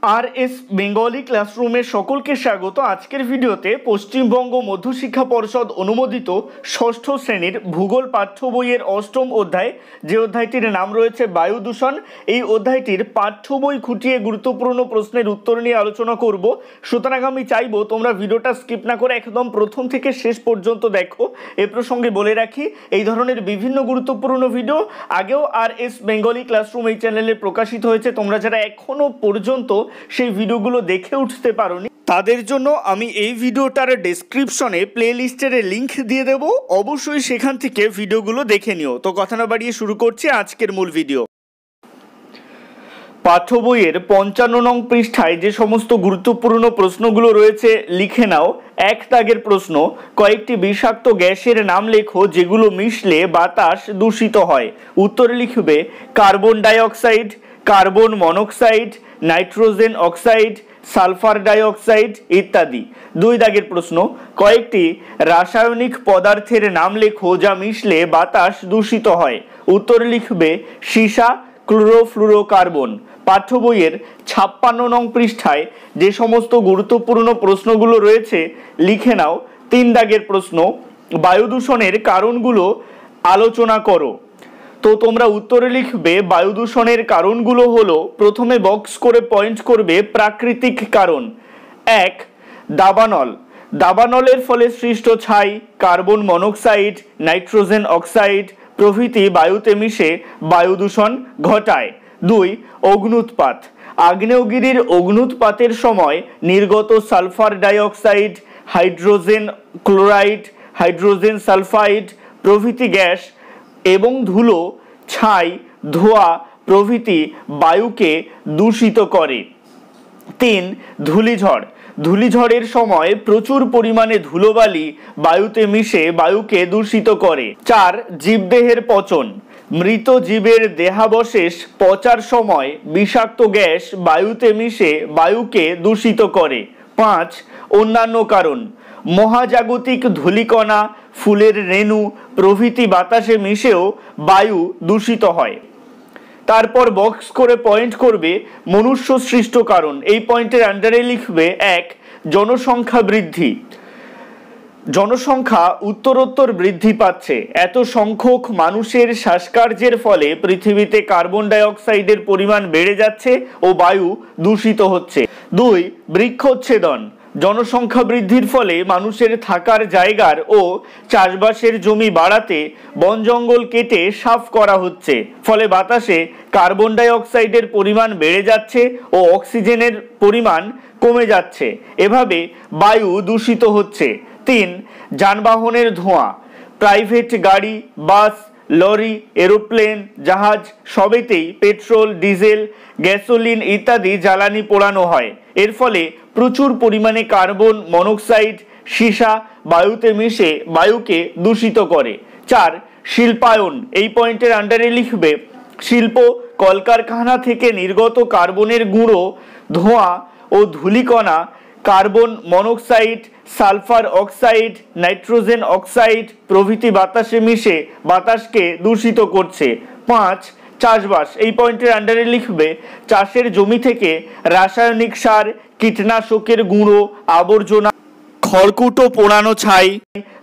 আর S Bengali ক্লাসরুমে সকলকে স্বাগত। আজকের ভিডিওতে পশ্চিমবঙ্গ মধ্যশিক্ষা পর্ষদ অনুমোদিত ষষ্ঠ শ্রেণীর ভূগোল পাঠ্য বইয়ের অষ্টম অধ্যায়, যে অধ্যায়টির নাম রয়েছে বায়ু দূষণ, এই অধ্যায়টির পাঠ্য বই খুঁটিয়ে গুরুত্বপূর্ণ প্রশ্নের উত্তর নিয়ে আলোচনা করব। সুতরাং আমি চাইবো তোমরা ভিডিওটা স্কিপ না করে একদম প্রথম থেকে শেষ পর্যন্ত দেখো। এ প্রসঙ্গে বলে রাখি, এই ধরনের বিভিন্ন গুরুত্বপূর্ণ ভিডিও আগেও আর এস বেঙ্গলি ক্লাসরুম এই চ্যানেলে প্রকাশিত হয়েছে। তোমরা যারা এখনো পর্যন্ত সেই ভিডিওগুলো দেখে উঠতে পারোনি, তাদের জন্য আমি এই ভিডিওটার ডেসক্রিপশনে প্লে লিস্টের লিঙ্ক দিয়ে দেবো, অবশ্যই সেখান থেকে ভিডিওগুলো দেখে নিও। তো কথা না বাড়িয়ে শুরু করছি আজকের মূল ভিডিও। পাঠ্য বইয়ের 55 নং পৃষ্ঠায় যে সমস্ত গুরুত্বপূর্ণ প্রশ্নগুলো রয়েছে লিখে নাও। এক দাগের প্রশ্ন, কয়েকটি বিষাক্ত গ্যাসের নাম লেখো যেগুলো মিশলে বাতাস দূষিত হয়। উত্তরে লিখবে carbon dioxide, carbon monoxide, nitrogen oxide, sulphur dioxide ইত্যাদি। দুই দাগের প্রশ্ন, কয়েকটি রাসায়নিক পদার্থের নাম লেখো যা মিশলে বাতাস দূষিত হয়। উত্তরে লিখবে সীসা, ক্লোরোফ্লুরোকার্বন। পাঠ্য বইয়ের 56 নং পৃষ্ঠায় যে সমস্ত গুরুত্বপূর্ণ প্রশ্নগুলো রয়েছে লিখে নাও। তিন দাগের প্রশ্ন, বায়ু দূষণের কারণগুলো আলোচনা করো। তো তোমরা উত্তরে লিখবে বায়ু দূষণের কারণগুলো হলো, প্রথমে বক্স করে পয়েন্ট করবে প্রাকৃতিক কারণ। এক, দাবানল। দাবানলের ফলে সৃষ্ট ছাই, কার্বন মনোক্সাইড, নাইট্রোজেন অক্সাইড প্রভৃতি বায়ুতে মিশে বায়ু দূষণ ঘটায়। দুই, অগ্ন্যুৎপাত। আগ্নেয়গিরির অগ্ন্যুৎপাতের সময় নির্গত sulphur dioxide, hydrogen chloride, hydrogen sulphide প্রভৃতি গ্যাস এবং ধুলো, ছাই, ধোঁয়া প্রভৃতি বায়ুকে দূষিত করে। তিন, ধূলিঝড়। ধূলিঝড়ের সময় প্রচুর পরিমাণে ধুলোবালি বায়ুতে মিশে বায়ুকে দূষিত করে। চার, জীবদেহের পচন। মৃত জীবের দেহাবশেষ পচার সময় বিষাক্ত গ্যাস বায়ুতে মিশে বায়ুকে দূষিত করে। পাঁচ, অন্যান্য কারণ। মহাজাগতিক ধূলিকণা, ফুলের রেণু প্রভৃতি বাতাসে মিশেও বায়ু দূষিত হয়। তারপর বক্স করে পয়েন্ট করবে মনুষ্য সৃষ্ট কারণ। এই পয়েন্টের আন্ডারে লিখবে এক, জনসংখ্যা বৃদ্ধি। জনসংখ্যা উত্তরোত্তর বৃদ্ধি পাচ্ছে। এত সংখ্যক মানুষের শ্বাসকার্যের ফলে পৃথিবীতে কার্বন ডাইঅক্সাইডের পরিমাণ বেড়ে যাচ্ছে ও বায়ু দূষিত হচ্ছে। দুই, বৃক্ষচ্ছেদন। জনসংখ্যা বৃদ্ধির ফলে মানুষের থাকার জায়গার ও চাষবাসের জমি বাড়াতে বন জঙ্গল কেটে সাফ করা হচ্ছে, ফলে বাতাসে কার্বন ডাইঅক্সাইডের পরিমাণ বেড়ে যাচ্ছে ও অক্সিজেনের পরিমাণ কমে যাচ্ছে, এভাবে বায়ু দূষিত হচ্ছে। তিন, যানবাহনের ধোঁয়া। প্রাইভেট গাড়ি, বাস, লরি, এরোপ্লেন, জাহাজ সবেতেই পেট্রোল, ডিজেল, গ্যাসোলিন ইত্যাদি জ্বালানি পোড়ানো হয়। এর ফলে প্রচুর পরিমাণে কার্বন মনোক্সাইড, সীসা বায়ুতে মিশে বায়ুকে দূষিত করে। চার, শিল্পায়ন। এই পয়েন্টের আন্ডারে লিখবে শিল্প কলকারখানা থেকে নির্গত কার্বনের গুঁড়ো, ধোঁয়া ও ধূলিকণা carbon monoxide, sulphur oxide, nitrogen oxide প্রভৃতি বাতাসে মিশে বাতাসকে দূষিত করছে। পাঁচ, চাষবাস। এই পয়েন্টের আন্ডারে লিখবে চাষের জমি থেকে রাসায়নিক সার, কীটনাশকের গুঁড়ো, আবর্জনা, খড়কুটো পোড়ানো ছাই,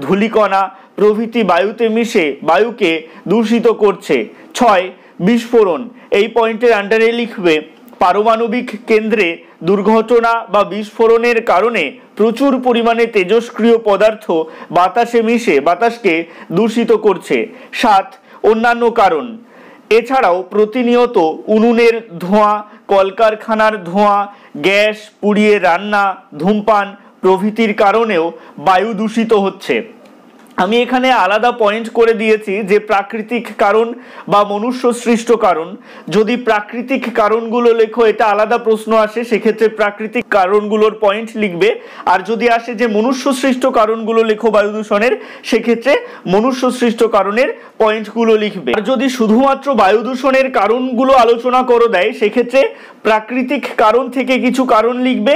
ধূলিকণা প্রভৃতি বায়ুতে মিশে বায়ুকে দূষিত করছে। ছয়, বিস্ফোরণ। এই পয়েন্টের আন্ডারে লিখবে পারমাণবিক কেন্দ্রে দুর্ঘটনা বা বিস্ফোরণের কারণে প্রচুর পরিমাণে তেজস্ক্রিয় পদার্থ বাতাসে মিশে বাতাসকে দূষিত করছে। সাত, অন্যান্য কারণ। এছাড়াও প্রতিনিয়ত উনুনের ধোঁয়া, কলকারখানার ধোঁয়া, গ্যাস পুড়িয়ে রান্না, ধূমপান প্রভৃতির কারণেও বায়ু দূষিত হচ্ছে। আমি এখানে আলাদা পয়েন্ট করে দিয়েছি যে প্রাকৃতিক কারণ বা মনুষ্য সৃষ্ট কারণ। যদি প্রাকৃতিক কারণগুলো লেখো এটা আলাদা প্রশ্ন আসে, সেক্ষেত্রে প্রাকৃতিক কারণগুলোর পয়েন্ট লিখবে। আর যদি আসে যে মনুষ্য সৃষ্ট কারণগুলো লেখো বায়ু দূষণের, সেক্ষেত্রে মনুষ্য সৃষ্ট কারণের পয়েন্টগুলো লিখবে। আর যদি শুধুমাত্র বায়ু দূষণের কারণগুলো আলোচনা করে দেয়, সেক্ষেত্রে প্রাকৃতিক কারণ থেকে কিছু কারণ লিখবে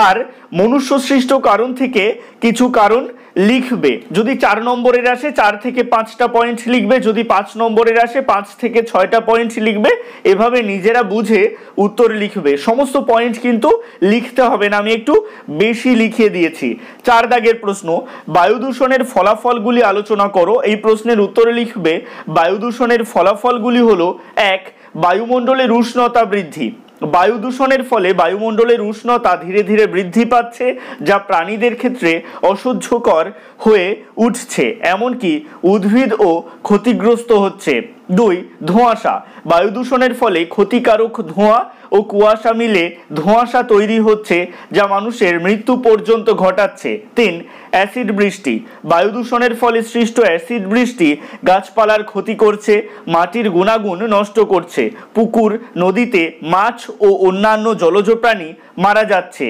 আর মনুষ্য সৃষ্ট কারণ থেকে কিছু কারণ লিখবে। যদি 4 নম্বরের আসে 4 থেকে 5টা পয়েন্ট লিখবে, যদি 5 নম্বরের আসে 5 থেকে 6টা পয়েন্ট লিখবে। এভাবে নিজেরা বুঝে উত্তর লিখবে। সমস্ত পয়েন্ট কিন্তু লিখতে হবে না, আমি একটু বেশি লিখিয়ে দিয়েছি। 4 দাগের প্রশ্ন, বায়ু দূষণের ফলাফলগুলি আলোচনা করো। এই প্রশ্নের উত্তরে লিখবে বায়ু দূষণের ফলাফলগুলি হলো: 1, বায়ুমণ্ডলের উষ্ণতা বৃদ্ধি। বায়ু দূষণের ফলে বায়ুমণ্ডলের উষ্ণতা ধীরে ধীরে বৃদ্ধি পাচ্ছে, যা প্রাণীদের ক্ষেত্রে অসহ্যকর হয়ে উঠছে, এমনকি উদ্ভিদও ক্ষতিগ্রস্ত হচ্ছে। 2, ধোঁয়াশা। বায়ু দূষণের ফলে ক্ষতিকারক ধোঁয়া ও কুয়াশা মিলে ধোঁয়াশা তৈরি হচ্ছে, যা মানুষের মৃত্যু পর্যন্ত ঘটাচ্ছে। 3, অ্যাসিড বৃষ্টি। বায়ু দূষণের ফলে সৃষ্ট অ্যাসিড বৃষ্টি গাছপালার ক্ষতি করছে, মাটির গুণাগুণ নষ্ট করছে, পুকুর নদীতে মাছ ও অন্যান্য জলজ প্রাণী মারা যাচ্ছে।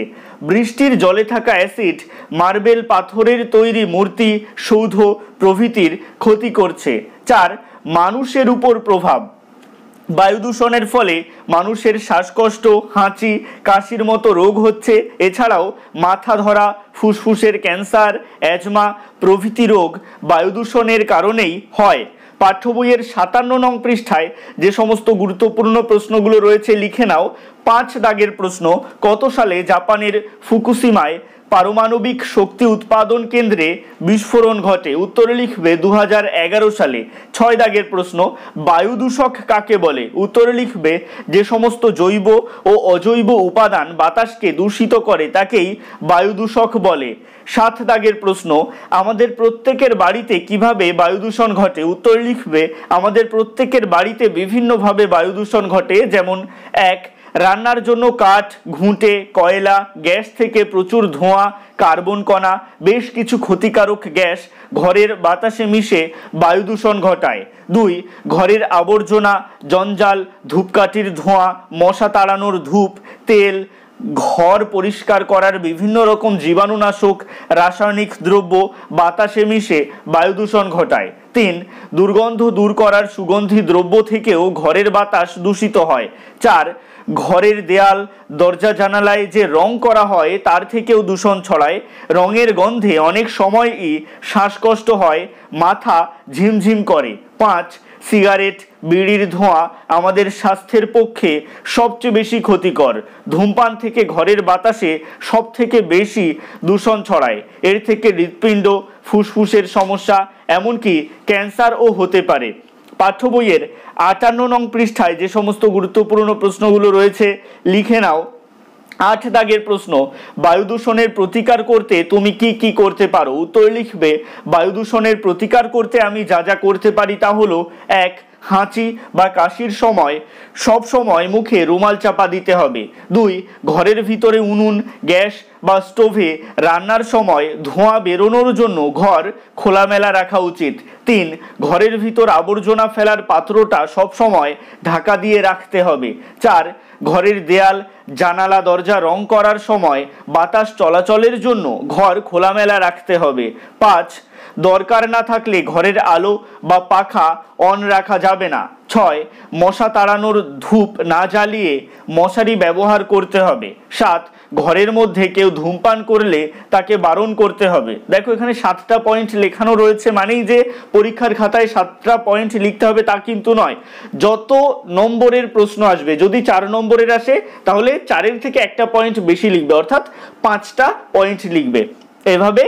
বৃষ্টির জলে থাকা অ্যাসিড মার্বেল পাথরের তৈরি মূর্তি, সৌধ প্রভৃতির ক্ষতি করছে। 4, মানুষের উপর প্রভাব। বায়ু দূষণের ফলে মানুষের শ্বাসকষ্ট, হাঁচি, কাশির মতো রোগ হচ্ছে। এছাড়াও মাথা ধরা, ফুসফুসের ক্যান্সার, অ্যাজমা প্রভৃতি রোগ বায়ু দূষণের কারণেই হয়। পাঠ্য বইয়ের 57 নং পৃষ্ঠায় যে সমস্ত গুরুত্বপূর্ণ প্রশ্নগুলো রয়েছে লিখে নাও। 5 দাগের প্রশ্ন, কত সালে জাপানের ফুকুশিমায় পারমাণবিক শক্তি উৎপাদন কেন্দ্রে বিস্ফোরণ ঘটে? উত্তরে লিখবে 2011 সালে। 6 দাগের প্রশ্ন, বায়ু দূষক কাকে বলে? উত্তরে লিখবে যে সমস্ত জৈব ও অজৈব উপাদান বাতাসকে দূষিত করে তাকেই বায়ু দূষক বলে। 7 দাগের প্রশ্ন, আমাদের প্রত্যেকের বাড়িতে কিভাবে বায়ু দূষণ ঘটে? উত্তর লিখবে আমাদের প্রত্যেকের বাড়িতে বিভিন্নভাবে বায়ু দূষণ ঘটে। যেমন: 1, রান্নার জন্য কাঠ, ঘুঁটে, কয়লা, গ্যাস থেকে প্রচুর ধোঁয়া, কার্বন কণা, বেশ কিছু ক্ষতিকারক গ্যাস ঘরের বাতাসে মিশে বায়ু দূষণ ঘটায়। 2, ঘরের আবর্জনা, জঞ্জাল, ধূপকাঠির ধোঁয়া, মশা তাড়ানোর ধূপ, তেল, ঘর পরিষ্কার করার বিভিন্ন রকম জীবাণুনাশক রাসায়নিক দ্রব্য বাতাসে মিশে বায়ু দূষণ ঘটায়। 3, দুর্গন্ধ দূর করার সুগন্ধি দ্রব্য থেকেও ঘরের বাতাস দূষিত হয়। 4, ঘরের দেয়াল, দরজা জানালায় যে রং করা হয় তার থেকেও দূষণ ছড়ায়। রঙের গন্ধে অনেক সময়ই শ্বাসকষ্ট হয়, মাথা ঝিমঝিম করে। 5, সিগারেট, বিড়ির ধোঁয়া আমাদের স্বাস্থ্যের পক্ষে সবচেয়ে বেশি ক্ষতিকর। ধূমপান থেকে ঘরের বাতাসে সব থেকে বেশি দূষণ ছড়ায়। এর থেকে হৃৎপিণ্ড, ফুসফুসের সমস্যা, এমনকি ক্যান্সারও হতে পারে। পাঠ্য বইয়ের 58 নং পৃষ্ঠায় যে সমস্ত গুরুত্বপূর্ণ প্রশ্নগুলো রয়েছে লিখে নাও। 8 দাগের প্রশ্ন, বায়ু দূষণের প্রতিকার করতে তুমি কি কি করতে পারো? উত্তর লিখবে বায়ু দূষণের প্রতিকার করতে আমি যা যা করতে পারি তা হলো: 1, হাঁচি বা কাশির সময় সব সময় মুখে রুমাল চাপা দিতে হবে। 2, ঘরের ভিতরে উনুন, গ্যাস বা স্টোভে রান্নার সময় ধোঁয়া বেরোনোর জন্য ঘর খোলামেলা রাখা উচিত। 3, ঘরের ভিতর আবর্জনা ফেলার পাত্রটা সব সময় ঢাকা দিয়ে রাখতে হবে। 4, ঘরের দেয়াল, জানালা, দরজা রং করার সময় বাতাস চলাচলের জন্য ঘর খোলামেলা রাখতে হবে। 5, দরকার না থাকলে ঘরের আলো বা পাখা অন রাখা যাবে না। 6, মশা তাড়ানোর ধূপ না জ্বালিয়ে মশারি ব্যবহার করতে হবে। 7, ঘরের মধ্যে কেউ ধূমপান করলে তাকে বারণ করতে হবে। দেখো এখানে 7টা পয়েন্ট লেখানো রয়েছে, মানেই যে পরীক্ষার খাতায় 7টা পয়েন্ট লিখতে হবে তা কিন্তু নয়। যত নম্বরের প্রশ্ন আসবে, যদি 4 নম্বরের আসে তাহলে 4-এর থেকে একটা পয়েন্ট বেশি লিখবে, অর্থাৎ 5টা পয়েন্ট লিখবে। এভাবে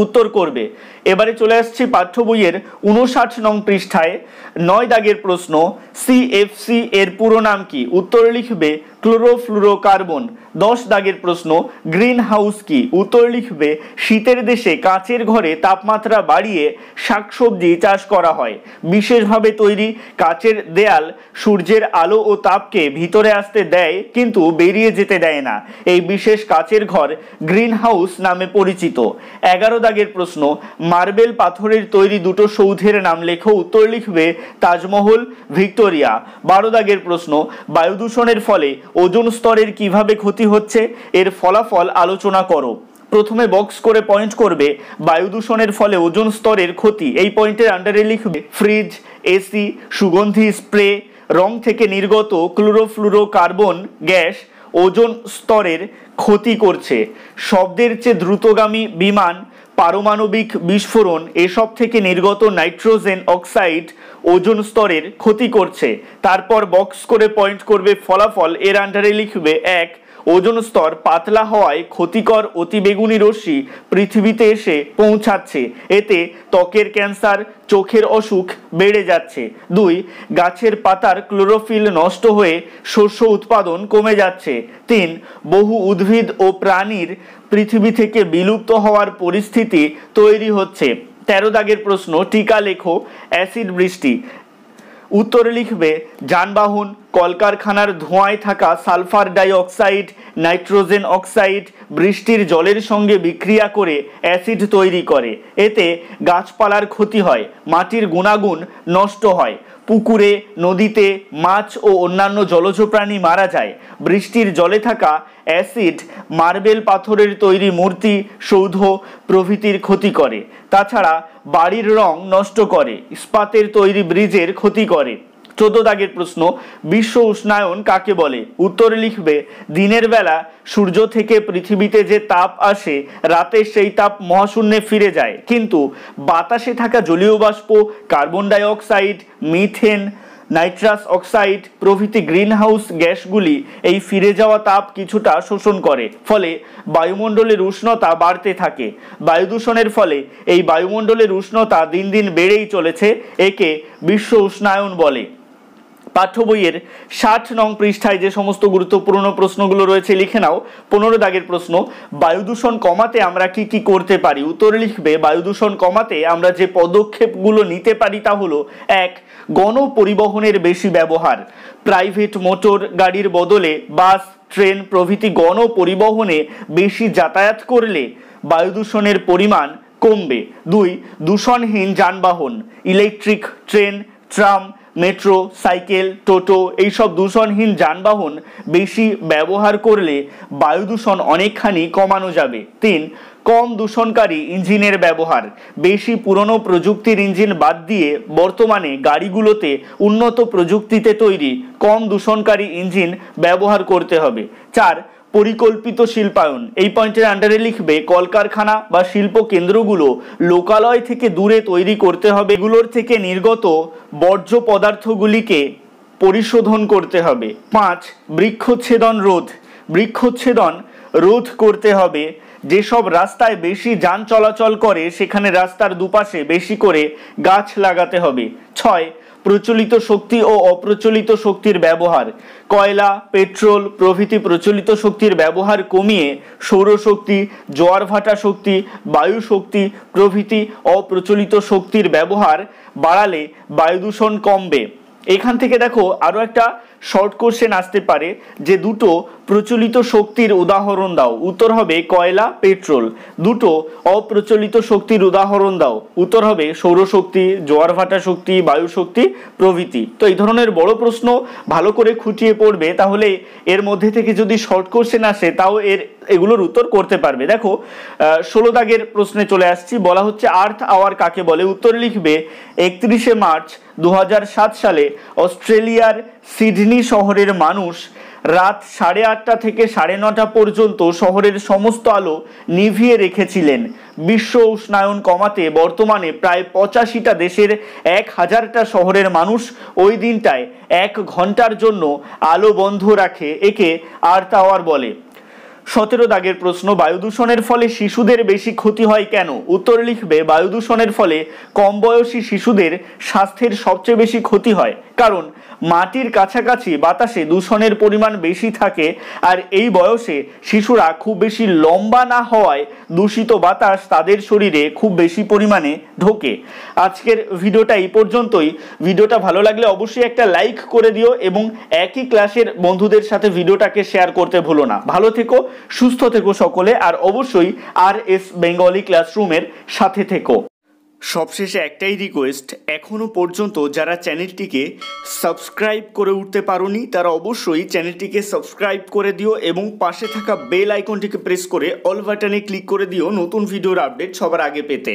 উত্তর করবে। এবারে চলে আসছি পাঠ্য বইয়ের 59 নং পৃষ্ঠায়। 9 দাগের প্রশ্ন, সিএফসি এর পুরো নাম কি? উত্তর লিখবে ক্লোরোফ্লুরোকার্বন। 10 দাগের প্রশ্ন, গ্রিন হাউস কি? উত্তর লিখবে শীতের দেশে কাচের ঘরে তাপমাত্রা বাড়িয়ে শাকসবজি চাষ করা হয়। বিশেষভাবে তৈরি কাচের দেয়াল সূর্যের আলো ও তাপকে ভিতরে আসতে দেয় কিন্তু বেরিয়ে যেতে দেয় না। এই বিশেষ কাচের ঘর গ্রিন হাউস নামে পরিচিত। 11 দাগের প্রশ্ন, মার্বেল পাথরের তৈরি দুটো সৌধের নাম লেখো। উত্তর লিখবে তাজমহল, ভিক্টোরিয়া। 12 দাগের প্রশ্ন, বায়ু দূষণের ফলে ওজোন স্তরের কিভাবে ক্ষতি হচ্ছে, এর ফলাফল আলোচনা করো। প্রথমে বক্স করে পয়েন্ট করবে বায়ু দূষণের ফলে ওজোন স্তরের ক্ষতি। এই পয়েন্টের আন্ডারে লিখবে ফ্রিজ, এসি, সুগন্ধি স্প্রে, রং থেকে নির্গত ক্লোরোফ্লুরোকার্বন গ্যাস ওজোন স্তরের ক্ষতি করছে। শব্দের চেয়ে দ্রুতগামী বিমান, পারমাণবিক বিস্ফোরণ এসব থেকে নির্গত নাইট্রোজেন অক্সাইড ওজোন স্তরের ক্ষতি করছে। তারপর বক্স করে পয়েন্ট করবে ফলাফল, এর আন্ডারে লিখবে 1, ওজোন স্তর পাতলা হওয়ায় ক্ষতিকর অতিবেগুনি রশ্মি পৃথিবীতে এসে পৌঁছাচ্ছে, এতে ত্বকের ক্যান্সার, চোখের অসুখ বেড়ে যাচ্ছে। 2, গাছের পাতার ক্লোরোফিল নষ্ট হয়ে শস্য উৎপাদন কমে যাচ্ছে। 3, বহু উদ্ভিদ ও প্রাণীর পৃথিবী থেকে বিলুপ্ত হওয়ার পরিস্থিতি তৈরি হচ্ছে। 13 দাগের প্রশ্ন, টিকা লেখো। অ্যাসিড বৃষ্টি। উত্তরে লিখবে যানবাহন, কলকারখানার ধোঁয়ায় থাকা sulphur die oxide, nitrogen oxide বৃষ্টির জলের সঙ্গে বিক্রিয়া করে অ্যাসিড তৈরি করে, এতে গাছপালার ক্ষতি হয়, মাটির গুণাগুণ নষ্ট হয়, পুকুরে নদীতে মাছ ও অন্যান্য জলজ প্রাণী মারা যায়। বৃষ্টির জলে থাকা অ্যাসিড মার্বেল পাথরের তৈরি মূর্তি, সৌধ প্রভৃতির ক্ষতি করে। তাছাড়া বাড়ির রং নষ্ট করে, ইস্পাতের তৈরি ব্রিজের ক্ষতি করে। 14 দাগের প্রশ্ন, বিশ্ব উষ্ণায়ন কাকে বলে? উত্তরে লিখবে দিনের বেলা সূর্য থেকে পৃথিবীতে যে তাপ আসে, রাতে সেই তাপ মহাশূন্যে ফিরে যায়, কিন্তু বাতাসে থাকা জলীয় বাষ্প, carbon die oxide, methane, nitrous oxide প্রভৃতি গ্রিনহাউস গ্যাসগুলি এই ফিরে যাওয়া তাপ কিছুটা শোষণ করে, ফলে বায়ুমণ্ডলের উষ্ণতা বাড়তে থাকে। বায়ু দূষণের ফলে এই বায়ুমণ্ডলের উষ্ণতা দিন দিন বেড়েই চলেছে, একে বিশ্ব উষ্ণায়ন বলে। পাঠ্য বইয়ের 60 নং পৃষ্ঠায় যে সমস্ত গুরুত্বপূর্ণ প্রশ্নগুলো রয়েছে লিখে নাও। 15 দাগের প্রশ্ন, বায়ু দূষণ কমাতে আমরা কি কি করতে পারি? উত্তরে লিখবে বায়ু দূষণ কমাতে আমরা যে পদক্ষেপগুলো নিতে পারি তা হলো 1, গণপরিবহনের বেশি ব্যবহার। প্রাইভেট মোটর গাড়ির বদলে বাস, ট্রেন প্রভৃতি গণপরিবহনে বেশি যাতায়াত করলে বায়ু দূষণের পরিমাণ কমবে। 2, দূষণহীন যানবাহন, electric train, tram, metro, cycle, টোটো এইসব দূষণহীন যানবাহন বেশি ব্যবহার করলে বায়ু দূষণ অনেকখানি কমানো যাবে। 3, কম দূষণকারী ইঞ্জিনের ব্যবহার। বেশি পুরনো প্রযুক্তির ইঞ্জিন বাদ দিয়ে বর্তমানে গাড়িগুলোতে উন্নত প্রযুক্তিতে তৈরি কম দূষণকারী ইঞ্জিন ব্যবহার করতে হবে। 4, পরিকল্পিত শিল্পায়ন। এই পয়েন্টের আন্ডারে লিখবে কলকারখানা বা শিল্প কেন্দ্রগুলো লোকালয় থেকে দূরে তৈরি করতে হবে, এগুলোর থেকে নির্গত বর্জ্য পদার্থগুলিকে পরিশোধন করতে হবে। 5, বৃক্ষচ্ছেদন রোধ। বৃক্ষচ্ছেদন রোধ করতে হবে। যেসব রাস্তায় বেশি যান চলাচল করে সেখানে রাস্তার দুপাশে বেশি করে গাছ লাগাতে হবে। 6, প্রচলিত শক্তি ও অপ্রচলিত শক্তির ব্যবহার। কয়লা, পেট্রোল প্রভৃতি প্রচলিত শক্তির ব্যবহার কমিয়ে সৌরশক্তি, জোয়ার ভাটা শক্তি, বায়ু শক্তি প্রভৃতি অপ্রচলিত শক্তির ব্যবহার বাড়ালে বায়ু দূষণ কমবে। এখান থেকে দেখো আরো একটা শর্ট কোশ্চেন আসতে পারে যে দুটো প্রচলিত শক্তির উদাহরণ দাও। উত্তর হবে কয়লা, পেট্রোল। দুটো অপ্রচলিত শক্তির উদাহরণ দাও। উত্তর হবে সৌরশক্তি, জোয়ার ভাটা শক্তি, বায়ু শক্তি প্রভৃতি। তো এই ধরনের বড় প্রশ্ন ভালো করে খুঁটিয়ে পড়বে, তাহলে এর মধ্যে থেকে যদি শর্ট কোশ্চেন আসে তাও এগুলোর উত্তর করতে পারবে। দেখো 16 দাগের প্রশ্নে চলে আসছি। বলা হচ্ছে আর্থ আওয়ার কাকে বলে? উত্তর লিখবে 31শে মার্চ 2007 সালে অস্ট্রেলিয়ার সিডনি শহরের মানুষ রাত 8:30 থেকে 9:30 পর্যন্ত শহরের সমস্ত আলো নিভিয়ে রেখেছিলেন। বিশ্ব উষ্ণায়ন কমাতে বর্তমানে প্রায় 85টা দেশের 1000টা শহরের মানুষ ওই দিনটায় 1 ঘন্টার জন্য আলো বন্ধ রাখে, একে আর্থ আওয়ার বলে। 17 দাগের প্রশ্ন, বায়ু দূষণের ফলে শিশুদের বেশি ক্ষতি হয় কেন? উত্তর লিখবে বায়ু দূষণের ফলে কম বয়সী শিশুদের স্বাস্থ্যের সবচেয়ে বেশি ক্ষতি হয়, কারণ মাটির কাছাকাছি বাতাসে দূষণের পরিমাণ বেশি থাকে, আর এই বয়সে শিশুরা খুব বেশি লম্বা না হওয়ায় দূষিত বাতাস তাদের শরীরে খুব বেশি পরিমাণে ঢোকে। আজকের ভিডিওটা এই পর্যন্তই। ভিডিওটা ভালো লাগলে অবশ্যই একটা লাইক করে দিও এবং একই ক্লাসের বন্ধুদের সাথে ভিডিওটাকে শেয়ার করতে ভুলো না। ভালো থেকো, সুস্থ থেকো সকলে, আর অবশ্যই RS বেঙ্গলি ক্লাসরুমের সাথে থেকো। সবশেষে একটাই রিকোয়েস্ট, এখনো পর্যন্ত যারা চ্যানেলটিকে সাবস্ক্রাইব করে উঠতে পারোনি তারা অবশ্যই চ্যানেলটিকে সাবস্ক্রাইব করে দিও এবং পাশে থাকা বেল আইকনটিকে প্রেস করে অল বাটনে ক্লিক করে দিও নতুন ভিডিওর আপডেট সবার আগে পেতে।